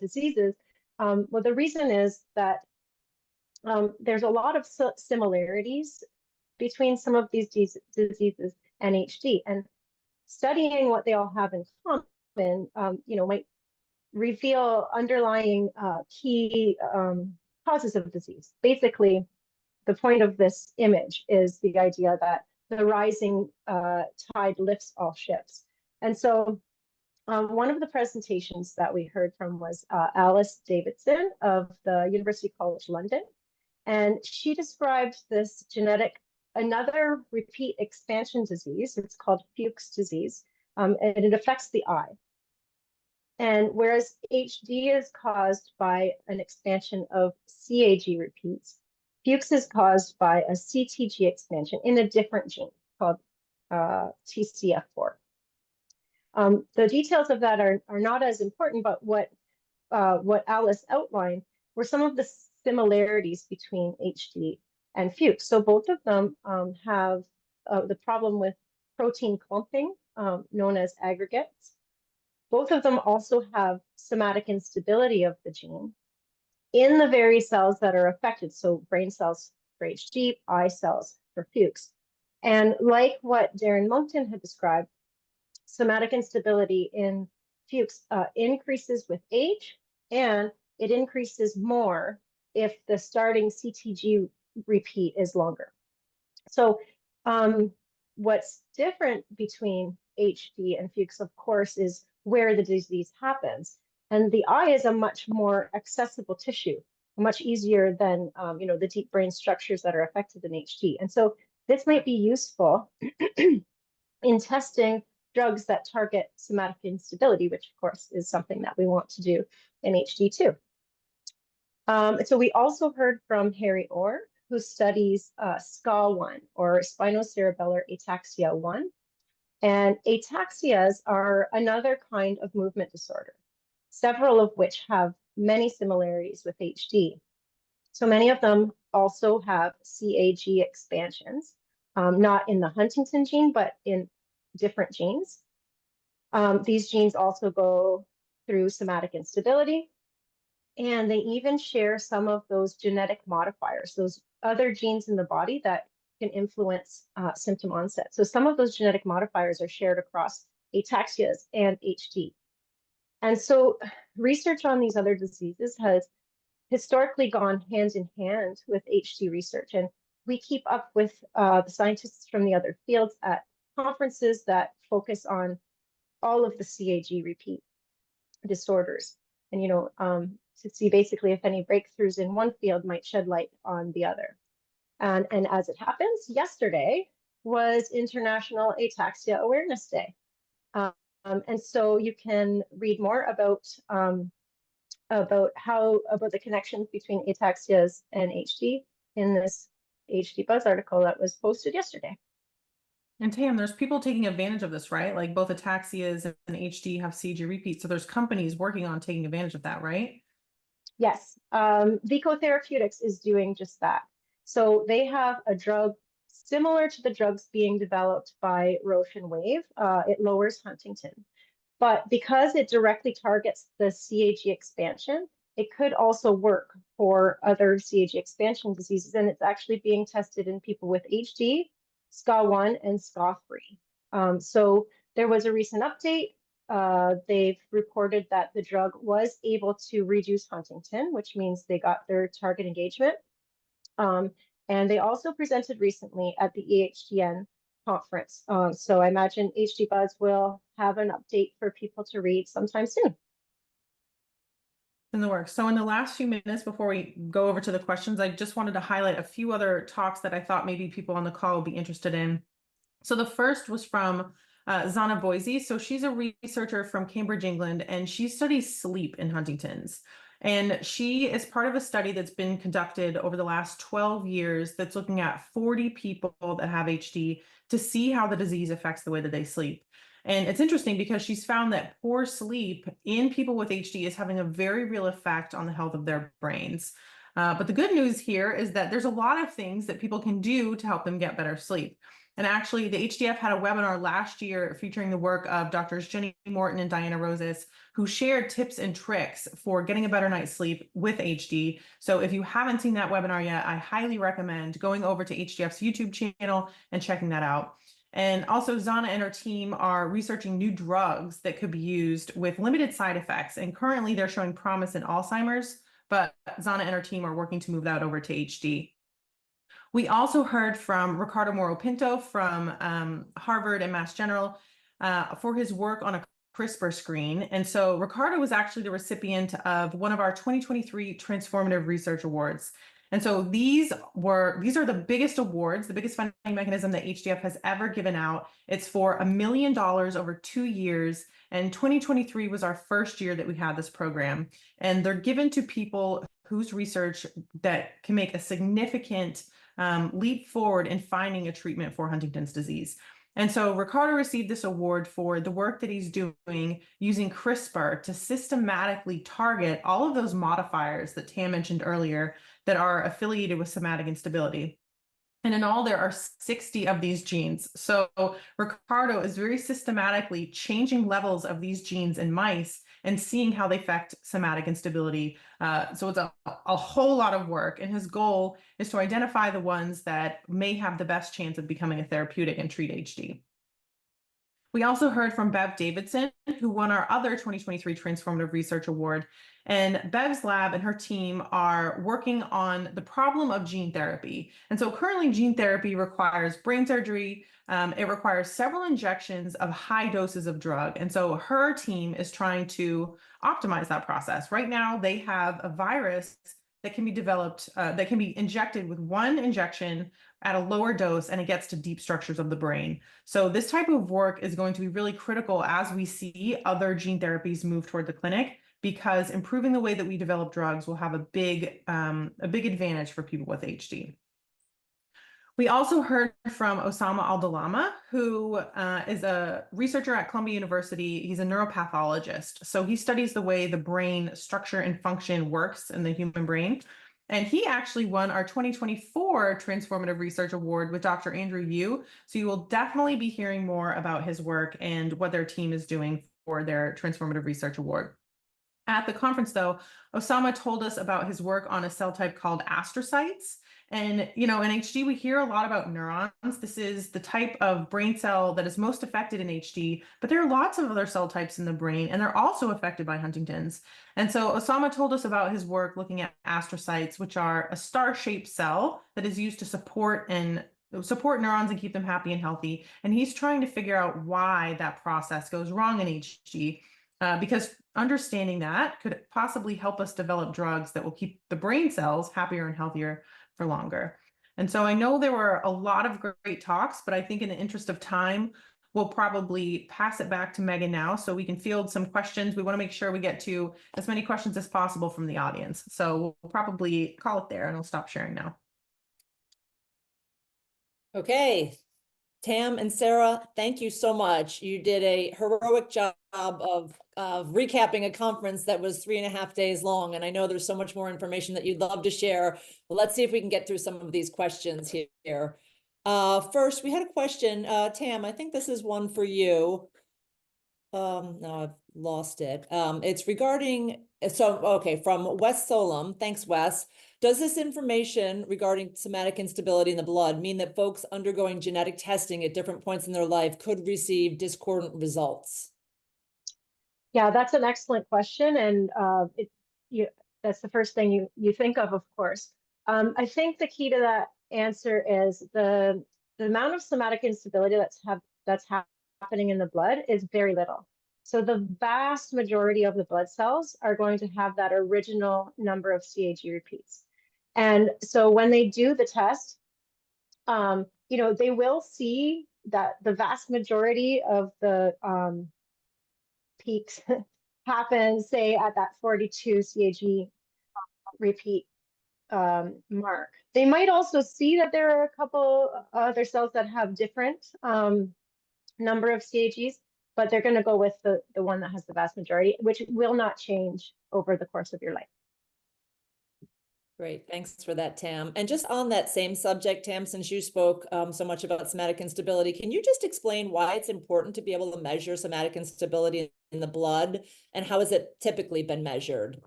diseases? Well, the reason is that there's a lot of similarities between some of these diseases and HD, and studying what they all have in common, you know, might reveal underlying key causes of disease. Basically, the point of this image is the idea that the rising tide lifts all ships. And so one of the presentations that we heard from was Alice Davidson of the University College London. And she described this another repeat expansion disease. It's called Fuchs' disease, and it affects the eye. And whereas HD is caused by an expansion of CAG repeats, Fuchs is caused by a CTG expansion in a different gene called TCF4. The details of that are not as important, but what Alice outlined were some of the similarities between HD and Fuchs. So both of them have the problem with protein clumping, known as aggregates. Both of them also have somatic instability of the gene in the very cells that are affected. So brain cells for HD, eye cells for Fuchs. And like what Darren Monkton had described, somatic instability in Fuchs increases with age, and it increases more if the starting CTG repeat is longer. So what's different between HD and Fuchs, of course, is where the disease happens. And the eye is a much more accessible tissue, much easier than you know, the deep brain structures that are affected in HD. And so this might be useful in testing drugs that target somatic instability, which of course is something that we want to do in HD too. So we also heard from Harry Orr, who studies SCA1, or spinocerebellar ataxia 1. And ataxias are another kind of movement disorder, several of which have many similarities with HD. So many of them also have CAG expansions, not in the Huntington gene, but in different genes. These genes also go through somatic instability, and they even share some of those genetic modifiers, those other genes in the body that can influence symptom onset. So some of those genetic modifiers are shared across ataxias and HD. And so research on these other diseases has historically gone hand in hand with HD research. And we keep up with the scientists from the other fields at conferences that focus on all of the CAG repeat disorders. And, you know, to see basically if any breakthroughs in one field might shed light on the other. And as it happens, yesterday was International Ataxia Awareness Day. And so you can read more about the connections between ataxias and HD in this HDBuzz article that was posted yesterday. And Tam, there's people taking advantage of this, right? Like both ataxias and HD have CG repeats. So there's companies working on taking advantage of that, right? Yes, Vico Therapeutics is doing just that. So they have a drug similar to the drugs being developed by Roche and Wave. It lowers Huntington. But because it directly targets the CAG expansion, it could also work for other CAG expansion diseases, and it's actually being tested in people with HD, SCA1, and SCA3. So there was a recent update. They've reported that the drug was able to reduce Huntington, which means they got their target engagement. And they also presented recently at the EHDN conference. So I imagine HDBuzz will have an update for people to read sometime soon. In the works. So in the last few minutes before we go over to the questions, I just wanted to highlight a few other talks that I thought maybe people on the call would be interested in. So the first was from Zana Boise. So she's a researcher from Cambridge, England, and she studies sleep in Huntington's. And she is part of a study that's been conducted over the last 12 years that's looking at 40 people that have HD to see how the disease affects the way that they sleep. And it's interesting because she's found that poor sleep in people with HD is having a very real effect on the health of their brains. But the good news here is that there's a lot of things that people can do to help them get better sleep. And actually, the HDF had a webinar last year featuring the work of Drs. Jenny Morton and Diana Roses, who shared tips and tricks for getting a better night's sleep with HD. So if you haven't seen that webinar yet, I highly recommend going over to HDF's YouTube channel and checking that out. And also, Zana and her team are researching new drugs that could be used with limited side effects. And currently, they're showing promise in Alzheimer's, but Zana and her team are working to move that over to HD. We also heard from Ricardo Moro-Pinto from Harvard and Mass General for his work on a CRISPR screen. And so Ricardo was actually the recipient of one of our 2023 Transformative Research Awards. And so these are the biggest awards, the biggest funding mechanism that HDF has ever given out. It's for $1 million over 2 years. And 2023 was our first year that we had this program. And they're given to people whose research that can make a significant leap forward in finding a treatment for Huntington's disease. And so Ricardo received this award for the work that he's doing using CRISPR to systematically target all of those modifiers that Tam mentioned earlier that are affiliated with somatic instability. And in all, there are 60 of these genes. So Ricardo is very systematically changing levels of these genes in mice and seeing how they affect somatic instability. So it's a whole lot of work. And his goal is to identify the ones that may have the best chance of becoming a therapeutic and treat HD. We also heard from Bev Davidson, who won our other 2023 Transformative Research Award. And Bev's lab and her team are working on the problem of gene therapy. And so currently gene therapy requires brain surgery. It requires several injections of high doses of drug. And so her team is trying to optimize that process. Right now, they have a virus that can be developed, that can be injected with one injection at a lower dose, and it gets to deep structures of the brain. So this type of work is going to be really critical as we see other gene therapies move toward the clinic, because improving the way that we develop drugs will have a big advantage for people with HD. We also heard from Osama Aldalama, who is a researcher at Columbia University. He's a neuropathologist. So he studies the way the brain structure and function works in the human brain. And he actually won our 2024 Transformative Research Award with Dr. Andrew Yu. So you will definitely be hearing more about his work and what their team is doing for their Transformative Research Award. At the conference, though, Osama told us about his work on a cell type called astrocytes. And, you know, in HD, we hear a lot about neurons. This is the type of brain cell that is most affected in HD, but there are lots of other cell types in the brain, and they're also affected by Huntington's. And so Osama told us about his work looking at astrocytes, which are a star-shaped cell that is used to support neurons and keep them happy and healthy. And he's trying to figure out why that process goes wrong in HD, because understanding that could possibly help us develop drugs that will keep the brain cells happier and healthier for longer. And so I know there were a lot of great talks, but I think in the interest of time, we'll probably pass it back to Megan now so we can field some questions. We want to make sure we get to as many questions as possible from the audience. So we'll probably call it there, and I'll stop sharing now. Okay. Tam and Sarah, thank you so much. You did a heroic job of recapping a conference that was 3.5 days long. And I know there's so much more information that you'd love to share. Well, let's see if we can get through some of these questions here. First, we had a question. Tam, I think this is one for you. No, I've lost it. It's regarding So, okay, from Wes Solom, thanks, Wes. Does this information regarding somatic instability in the blood mean that folks undergoing genetic testing at different points in their life could receive discordant results? Yeah, that's an excellent question, and that's the first thing you think of course. I think the key to that answer is the amount of somatic instability that's happening in the blood is very little. So the vast majority of the blood cells are going to have that original number of CAG repeats. And so when they do the test, they will see that the vast majority of the peaks happen, say, at that 42 CAG repeat mark. They might also see that there are a couple other cells that have different number of CAGs, but they're going to go with the one that has the vast majority, which will not change over the course of your life. Great, thanks for that, Tam. And just on that same subject, Tam, since you spoke so much about somatic instability, can you just explain why it's important to be able to measure somatic instability in the blood, and how has it typically been measured?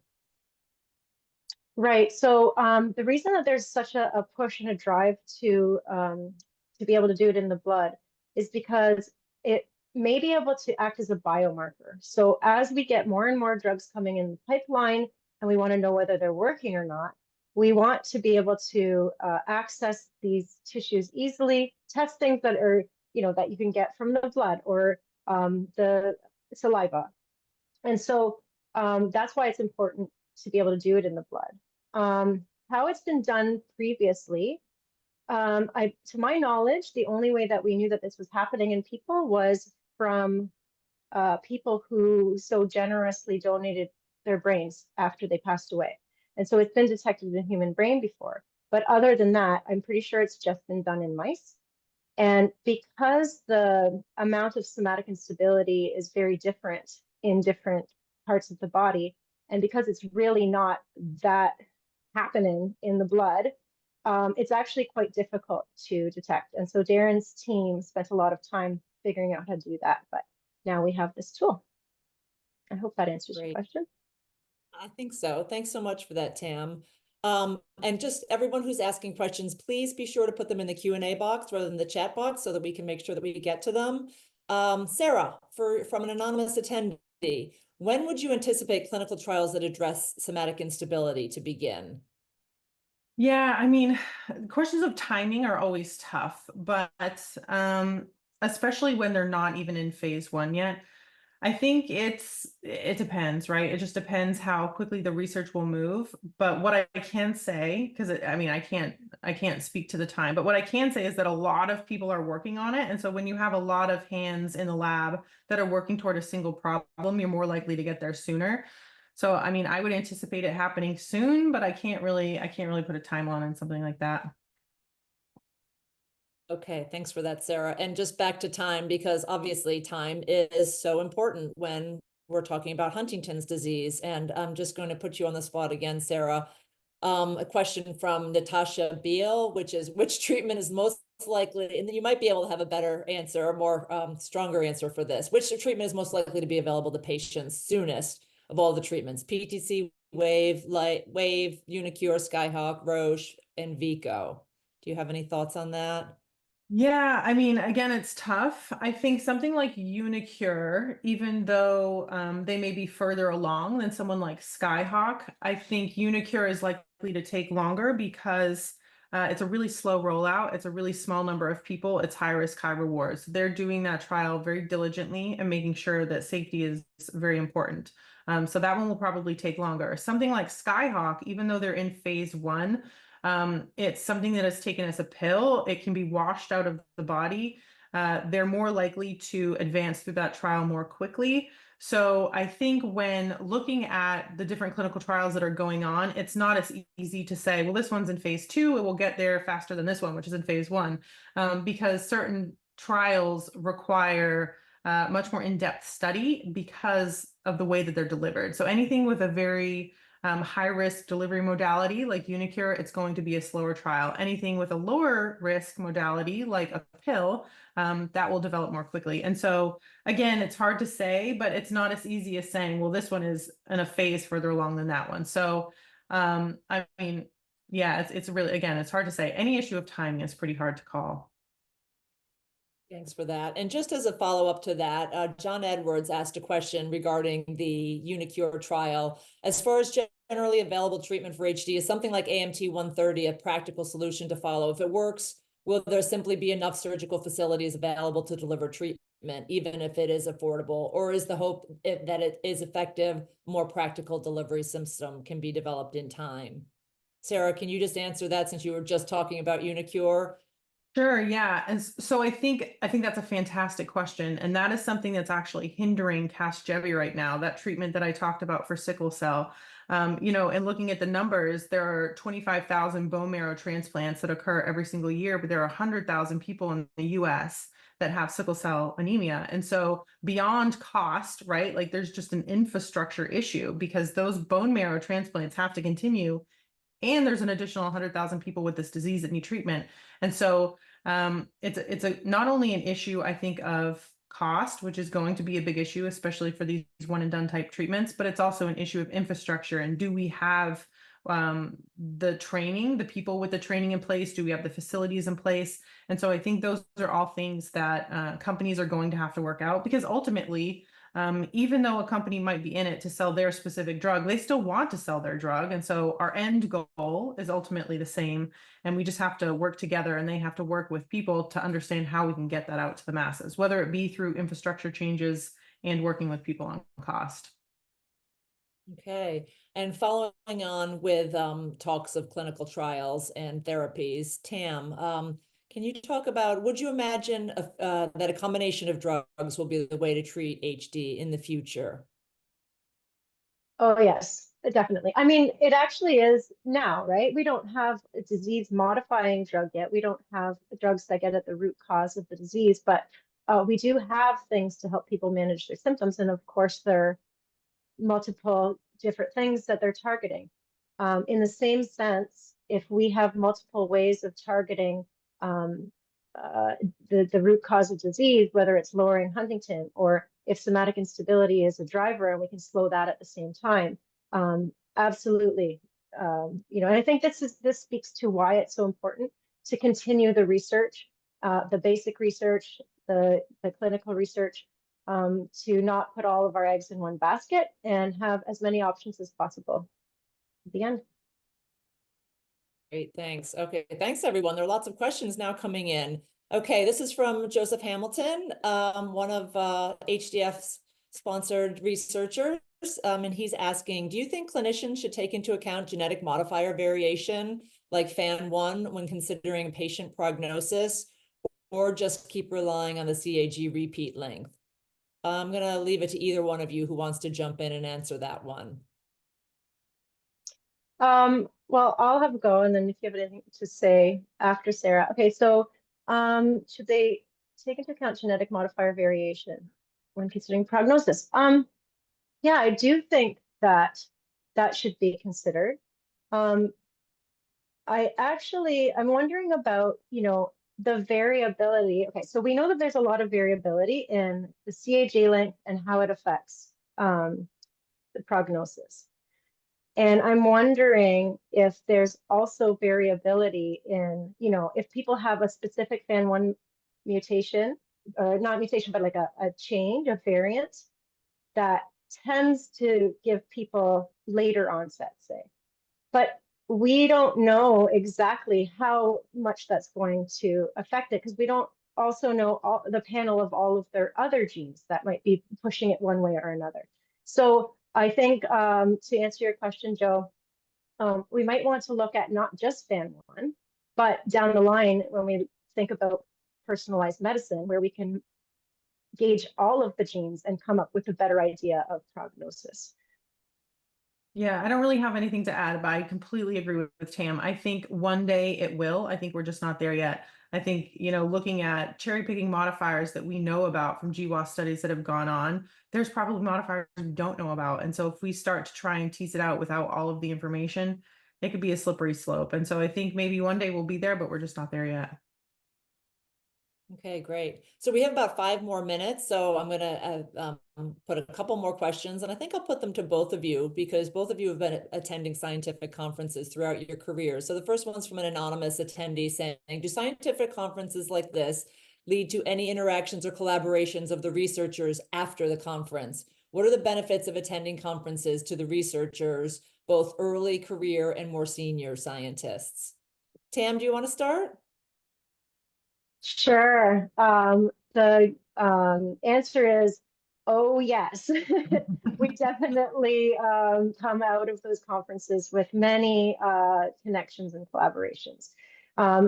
Right. So the reason that there's such a push and a drive to be able to do it in the blood is because it may be able to act as a biomarker. So as we get more and more drugs coming in the pipeline, and we want to know whether they're working or not, we want to be able to access these tissues easily, test things that are, that you can get from the blood or the saliva. And so that's why it's important to be able to do it in the blood. How it's been done previously, to my knowledge, the only way that we knew that this was happening in people was from people who so generously donated their brains after they passed away. And so it's been detected in the human brain before. But other than that, I'm pretty sure it's just been done in mice. And because the amount of somatic instability is very different in different parts of the body, and because it's really not that happening in the blood, it's actually quite difficult to detect. And so Darren's team spent a lot of time figuring out how to do that, but now we have this tool. I hope that answers your question. I think so. Thanks so much for that, Tam. And just everyone who's asking questions, please be sure to put them in the Q&A box rather than the chat box so that we can make sure that we get to them. Sarah, from an anonymous attendee, when would you anticipate clinical trials that address somatic instability to begin? Yeah, I mean, questions of timing are always tough, but especially when they're not even in phase 1 yet. I think it depends, right? It just depends how quickly the research will move. But what I can say, because I can't speak to the time, but what I can say is that a lot of people are working on it. And so when you have a lot of hands in the lab that are working toward a single problem, you're more likely to get there sooner. So, I mean, I would anticipate it happening soon, but I can't really put a timeline on something like that. Okay, thanks for that, Sarah. And just back to time, because obviously time is so important when we're talking about Huntington's disease. And I'm just going to put you on the spot again, Sarah. A question from Natasha Beal, which is, which treatment is most likely, and you might be able to have a better answer, or more stronger answer for this. Which treatment is most likely to be available to patients soonest of all the treatments? PTC, Wave, Unicure, Skyhawk, Roche, and Vico. Do you have any thoughts on that? Yeah, I mean, again, it's tough. I think something like Unicure, even though they may be further along than someone like Skyhawk, I think Unicure is likely to take longer because it's a really slow rollout. It's a really small number of people. It's high risk, high rewards. They're doing that trial very diligently and making sure that safety is very important. So that one will probably take longer. Something like Skyhawk, even though they're in phase 1, it's something that is taken as a pill. It can be washed out of the body. They're more likely to advance through that trial more quickly. So I think when looking at the different clinical trials that are going on, it's not as easy to say, well, this one's in phase 2, it will get there faster than this one, which is in phase 1, because certain trials require much more in-depth study because of the way that they're delivered. So anything with a very High risk delivery modality like Unicure, it's going to be a slower trial. Anything with a lower risk modality like a pill, that will develop more quickly. And so again, it's hard to say, but it's not as easy as saying, well, this one is in a phase further along than that one. So I mean, yeah, it's really, again, it's hard to say. Any issue of timing is pretty hard to call. Thanks for that. And just as a follow-up to that, John Edwards asked a question regarding the Unicure trial. As far as generally available treatment for HD, is something like AMT 130 a practical solution to follow? If it works, will there simply be enough surgical facilities available to deliver treatment, even if it is affordable? Or is the hope that it is effective, more practical delivery system can be developed in time? Sarah, can you just answer that since you were just talking about Unicure? Sure, yeah. And so I think that's a fantastic question. And that is something that's actually hindering Casgevy right now, that treatment that I talked about for sickle cell. You know, and looking at the numbers, there are 25,000 bone marrow transplants that occur every single year, but there are 100,000 people in the US that have sickle cell anemia. And so beyond cost, right? Like there's just an infrastructure issue because those bone marrow transplants have to continue. And there's an additional 100,000 people with this disease that need treatment. And so it's not only an issue, I think, of cost, which is going to be a big issue, especially for these one and done type treatments, but it's also an issue of infrastructure. And do we have the training, the people with the training in place? Do we have the facilities in place? And so I think those are all things that companies are going to have to work out because ultimately, even though a company might be in it to sell their specific drug, they still want to sell their drug. And so our end goal is ultimately the same. And we just have to work together and they have to work with people to understand how we can get that out to the masses, whether it be through infrastructure changes and working with people on cost. Okay. And following on with talks of clinical trials and therapies, Tam, can you talk about, would you imagine that a combination of drugs will be the way to treat HD in the future? Oh, yes, definitely. I mean, it actually is now, right? We don't have a disease modifying drug yet. We don't have drugs that get at the root cause of the disease, but we do have things to help people manage their symptoms. And of course, there are multiple different things that they're targeting. In the same sense, if we have multiple ways of targeting the root cause of disease, whether it's lowering Huntington or if somatic instability is a driver and we can slow that at the same time, absolutely. You know, and I think this speaks to why it's so important to continue the research, the basic research, the clinical research, to not put all of our eggs in one basket and have as many options as possible at the end. Great, thanks. Okay, thanks everyone. There are lots of questions now coming in. Okay, this is from Joseph Hamilton, one of HDF's sponsored researchers, and he's asking, do you think clinicians should take into account genetic modifier variation like FAN1 when considering patient prognosis, or just keep relying on the CAG repeat length? I'm going to leave it to either one of you who wants to jump in and answer that one. Well, I'll have a go, and then if you have anything to say after Sarah. Okay, so should they take into account genetic modifier variation when considering prognosis? Yeah, I do think that should be considered. I'm wondering about, you know, the variability. Okay, so we know that there's a lot of variability in the CAG length and how it affects the prognosis. And I'm wondering if there's also variability in, you know, if people have a specific FAN1 mutation, or not mutation, but like a change, a variant that tends to give people later onset, say. But we don't know exactly how much that's going to affect it because we don't also know the panel of all of their other genes that might be pushing it one way or another. So I think to answer your question, Joe, we might want to look at not just FAN1, but down the line when we think about personalized medicine, where we can gauge all of the genes and come up with a better idea of prognosis. Yeah, I don't really have anything to add, but I completely agree with Tam. I think one day it will. I think we're just not there yet. I think, you know, looking at cherry picking modifiers that we know about from GWAS studies that have gone on, there's probably modifiers we don't know about. And so if we start to try and tease it out without all of the information, it could be a slippery slope. And so I think maybe one day we'll be there, but we're just not there yet. Okay, great. So we have about 5 more minutes. So I'm going to put a couple more questions, and I think I'll put them to both of you because both of you have been attending scientific conferences throughout your career. So the first one's from an anonymous attendee saying, do scientific conferences like this lead to any interactions or collaborations of the researchers after the conference? What are the benefits of attending conferences to the researchers, both early career and more senior scientists? Tam, do you want to start? Sure. The answer is, oh, yes. We definitely come out of those conferences with many connections and collaborations.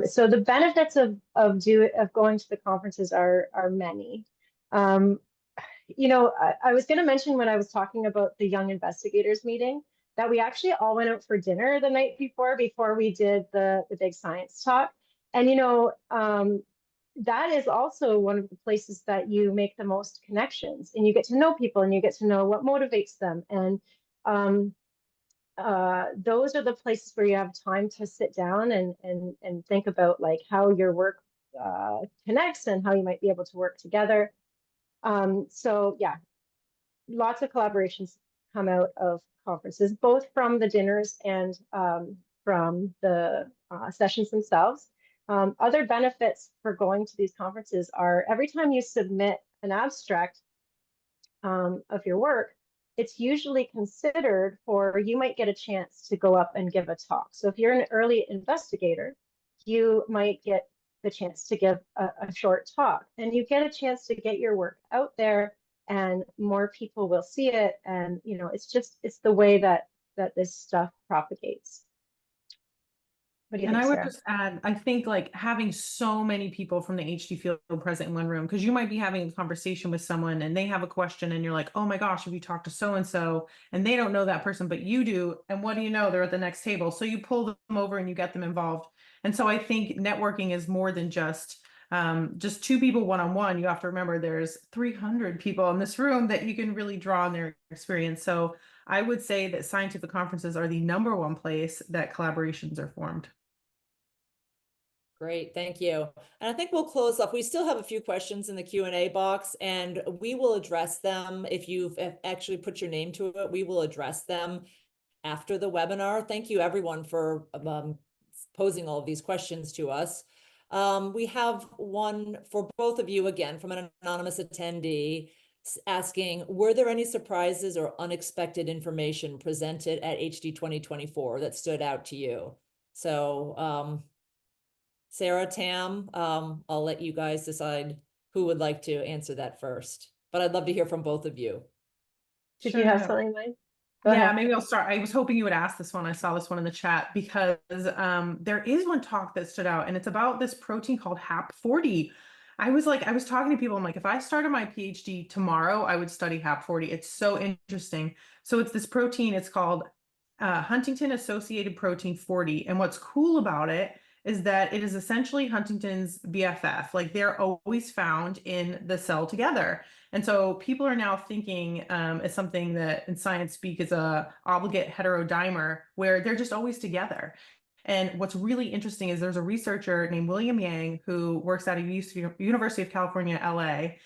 So the benefits of going to the conferences are many. You know, I was going to mention when I was talking about the Young Investigators meeting that we actually all went out for dinner the night before we did the big science talk. And, you know, that is also one of the places that you make the most connections, and you get to know people and you get to know what motivates them. And those are the places where you have time to sit down and think about like how your work connects and how you might be able to work together. So yeah, lots of collaborations come out of conferences, both from the dinners and from the sessions themselves. Other benefits for going to these conferences are every time you submit an abstract of your work, it's usually considered for, you might get a chance to go up and give a talk. So if you're an early investigator, you might get the chance to give a short talk, and you get a chance to get your work out there and more people will see it. And, you know, it's the way that this stuff propagates. What do you think, I would Sarah? just add, I think like having so many people from the HD field present in one room, because you might be having a conversation with someone and they have a question and you're like, oh my gosh, have you talked to so-and-so? And they don't know that person, but you do. And what do you know? They're at the next table. So you pull them over and you get them involved. And so I think networking is more than just 2 people one-on-one. You have to remember there's 300 people in this room that you can really draw on their experience. So I would say that scientific conferences are the #1 place that collaborations are formed. Great, thank you. And I think we'll close up. We still have a few questions in the Q&A box, and we will address them. If you've actually put your name to it, we will address them after the webinar. Thank you, everyone, for posing all of these questions to us. We have one for both of you, again, from an anonymous attendee asking, were there any surprises or unexpected information presented at HD 2024 that stood out to you? So, Sarah, Tam, I'll let you guys decide who would like to answer that first, but I'd love to hear from both of you. Did you have something in mind? Go Yeah, ahead. maybe I'll start. I was hoping you would ask this one. I saw this one in the chat because there is one talk that stood out, and it's about this protein called HAP40. I was talking to people, I'm like, if I started my PhD tomorrow, I would study HAP40. It's so interesting. So it's this protein, it's called Huntington associated protein 40. And what's cool about it is that it is essentially Huntington's BFF. Like they're always found in the cell together. And so people are now thinking as something that in science speak is a obligate heterodimer, where they're just always together. And what's really interesting is there's a researcher named William Yang who works at University of California, LA.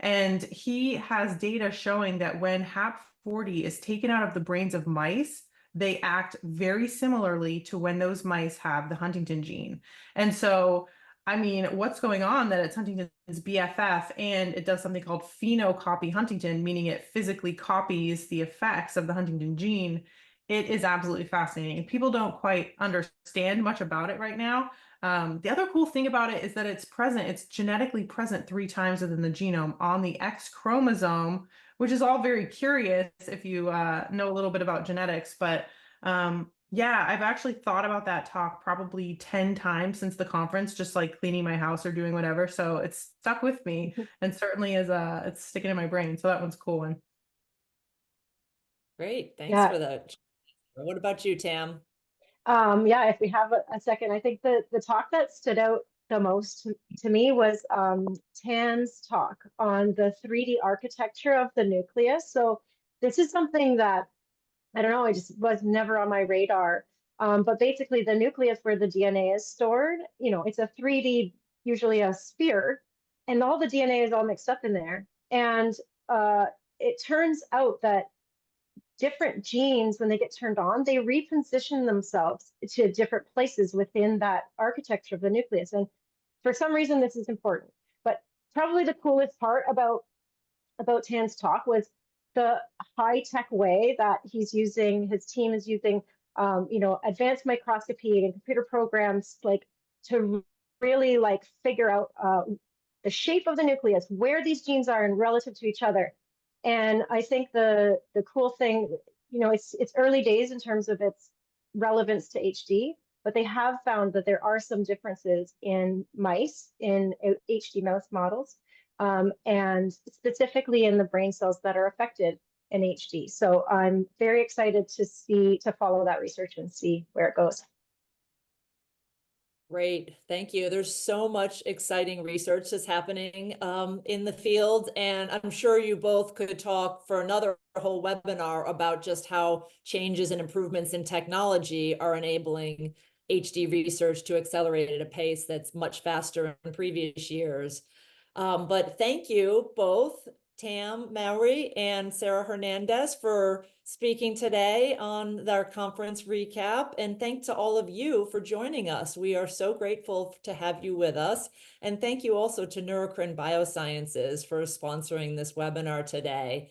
And he has data showing that when HAP40 is taken out of the brains of mice, they act very similarly to when those mice have the Huntington gene. And so, I mean, what's going on that it's Huntington's BFF and it does something called phenocopy Huntington, meaning it physically copies the effects of the Huntington gene. It is absolutely fascinating. People don't quite understand much about it right now. The other cool thing about it is that it's genetically present 3 times within the genome on the X chromosome, which is all very curious if you know a little bit about genetics. But yeah, I've actually thought about that talk probably 10 times since the conference, just like cleaning my house or doing whatever. So it's stuck with me and certainly is it's sticking in my brain. So that one's a cool one. Great, thanks for that. What about you, Tam? Yeah, if we have a second, I think the talk that stood out the most to me was Tan's talk on the 3D architecture of the nucleus. So this is something that, I don't know, it just was never on my radar. But basically the nucleus where the DNA is stored, you know, it's a 3D, usually a sphere, and all the DNA is all mixed up in there. And it turns out that different genes, when they get turned on, they reposition themselves to different places within that architecture of the nucleus. And for some reason, this is important. But probably the coolest part about Tan's talk was the high-tech way that he's using, his team is using, you know, advanced microscopy and computer programs, like, to really like figure out the shape of the nucleus, where these genes are and relative to each other. And I think the cool thing, you know, it's early days in terms of its relevance to HD, but they have found that there are some differences in mice, in HD mouse models, and specifically in the brain cells that are affected in HD. So I'm very excited to follow that research and see where it goes. Great, thank you. There's so much exciting research that's happening in the field, and I'm sure you both could talk for another whole webinar about just how changes and improvements in technology are enabling HD research to accelerate at a pace that's much faster in previous years. But thank you both, Tam Maiuri and Sarah Hernandez, for speaking today on our conference recap. And thanks to all of you for joining us. We are so grateful to have you with us. And thank you also to Neurocrine Biosciences for sponsoring this webinar today.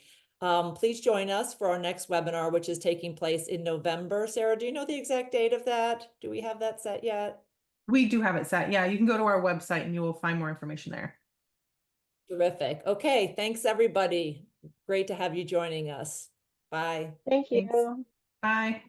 Please join us for our next webinar, which is taking place in November. Sarah, do you know the exact date of that? Do we have that set yet? We do have it set. Yeah, you can go to our website and you will find more information there. Terrific. Okay, thanks everybody. Great to have you joining us. Bye. Thank you. Thanks. Bye.